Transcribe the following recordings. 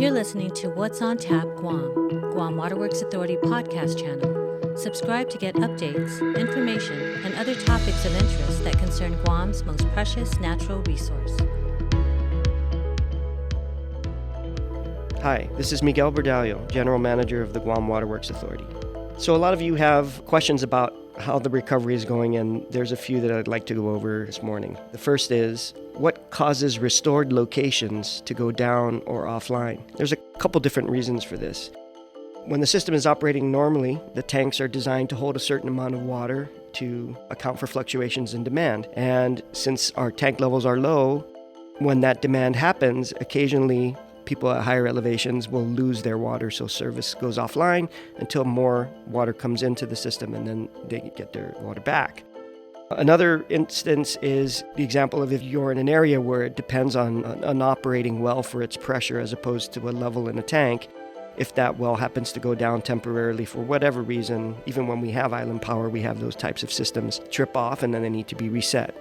You're listening to What's on Tap Guam, Guam Waterworks Authority podcast channel. Subscribe to get updates, information, and other topics of interest that concern Guam's most precious natural resource. Hi, this is Miguel Bordallo, General Manager of the Guam Waterworks Authority. So a lot of you have questions about how the recovery is going, and there's a few that I'd like to go over this morning. The first is, what causes restored locations to go down or offline? There's a couple different reasons for this. When the system is operating normally, the tanks are designed to hold a certain amount of water to account for fluctuations in demand. And since our tank levels are low, when that demand happens, occasionally people at higher elevations will lose their water, so service goes offline until more water comes into the system, and then they get their water back. Another instance is the example of if you're in an area where it depends on an operating well for its pressure as opposed to a level in a tank. If that well happens to go down temporarily for whatever reason, even when we have island power, we have those types of systems trip off and then they need to be reset.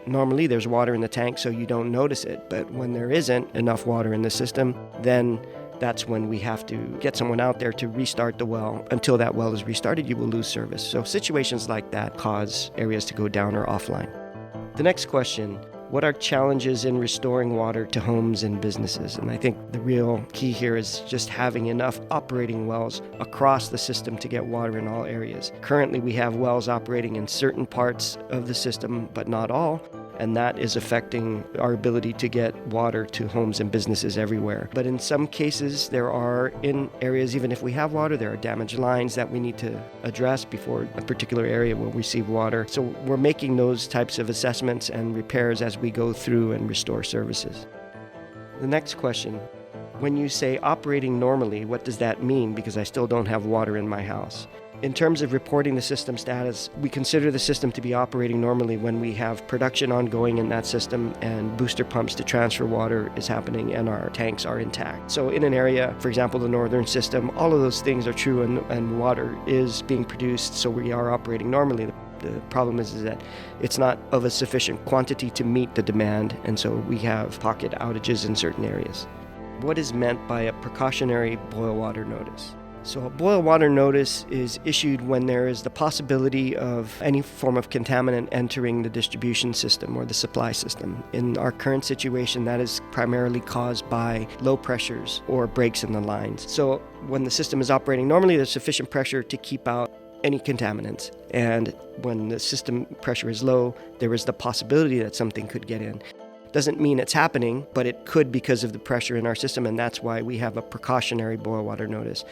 Normally there's water in the tank, so you don't notice it, but when there isn't enough water in the system, then that's when we have to get someone out there to restart the well. Until that well is restarted, you will lose service. So situations like that cause areas to go down or offline. The next question, what are challenges in restoring water to homes and businesses? And I think the real key here is just having enough operating wells across the system to get water in all areas. Currently, we have wells operating in certain parts of the system, but not all, and that is affecting our ability to get water to homes and businesses everywhere. But in some cases, there are, in areas, even if we have water, there are damaged lines that we need to address before a particular area will receive water. So we're making those types of assessments and repairs as we go through and restore services. The next question, when you say operating normally, what does that mean? Because I still don't have water in my house. In terms of reporting the system status, we consider the system to be operating normally when we have production ongoing in that system and booster pumps to transfer water is happening and our tanks are intact. So in an area, for example, the northern system, all of those things are true and water is being produced, so we are operating normally. The problem is that it's not of a sufficient quantity to meet the demand, and so we have pocket outages in certain areas. What is meant by a precautionary boil water notice? So a boil water notice is issued when there is the possibility of any form of contaminant entering the distribution system or the supply system. In our current situation, that is primarily caused by low pressures or breaks in the lines. So when the system is operating normally, there's sufficient pressure to keep out any contaminants. And when the system pressure is low, there is the possibility that something could get in. Doesn't mean it's happening, but it could because of the pressure in our system, and that's why we have a precautionary boil water notice.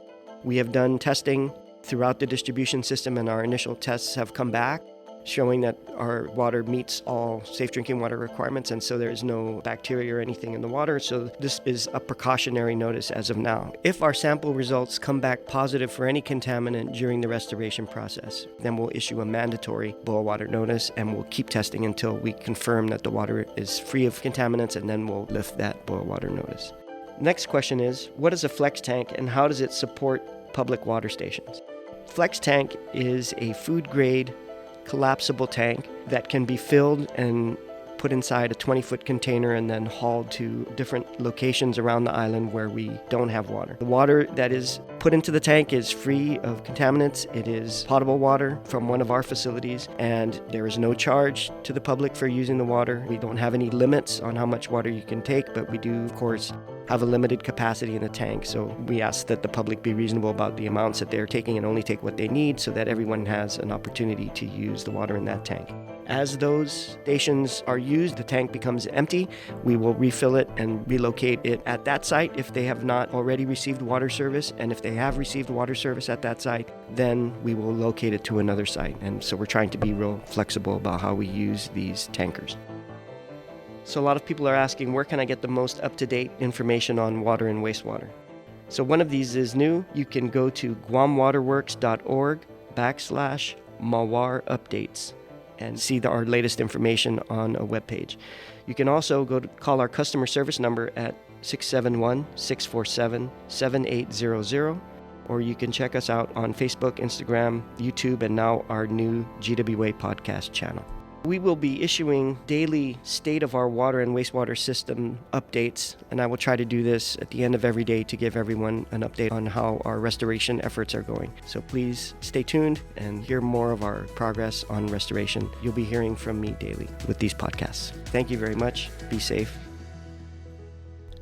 We have done testing throughout the distribution system, and our initial tests have come back showing that our water meets all safe drinking water requirements, and so there is no bacteria or anything in the water. So this is a precautionary notice as of now. If our sample results come back positive for any contaminant during the restoration process, then we'll issue a mandatory boil water notice, and we'll keep testing until we confirm that the water is free of contaminants, and then we'll lift that boil water notice. Next question is, what is a Flexitank and how does it support public water stations? Flexitank is a food-grade collapsible tank that can be filled and put inside a 20-foot container and then hauled to different locations around the island where we don't have water. The water that is put into the tank is free of contaminants. It is potable water from one of our facilities, and there is no charge to the public for using the water. We don't have any limits on how much water you can take, but we do, of course, have a limited capacity in the tank. So we ask that the public be reasonable about the amounts that they're taking and only take what they need so that everyone has an opportunity to use the water in that tank. As those stations are used, the tank becomes empty. We will refill it and relocate it at that site if they have not already received water service. And if they have received water service at that site, then we will locate it to another site. And so we're trying to be real flexible about how we use these tankers. So a lot of people are asking, where can I get the most up-to-date information on water and wastewater? So one of these is new. You can go to guamwaterworks.org/Mawar Updates and see our latest information on a webpage. You can also call our customer service number at 671-647-7800, or you can check us out on Facebook, Instagram, YouTube, and now our new GWA podcast channel. We will be issuing daily state of our water and wastewater system updates, and I will try to do this at the end of every day to give everyone an update on how our restoration efforts are going. So please stay tuned and hear more of our progress on restoration. You'll be hearing from me daily with these podcasts. Thank you very much. Be safe.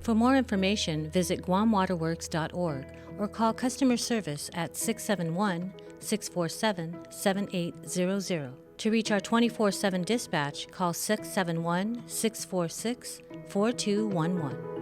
For more information, visit guamwaterworks.org or call customer service at 671-647-7800. To reach our 24/7 dispatch, call 671-646-4211.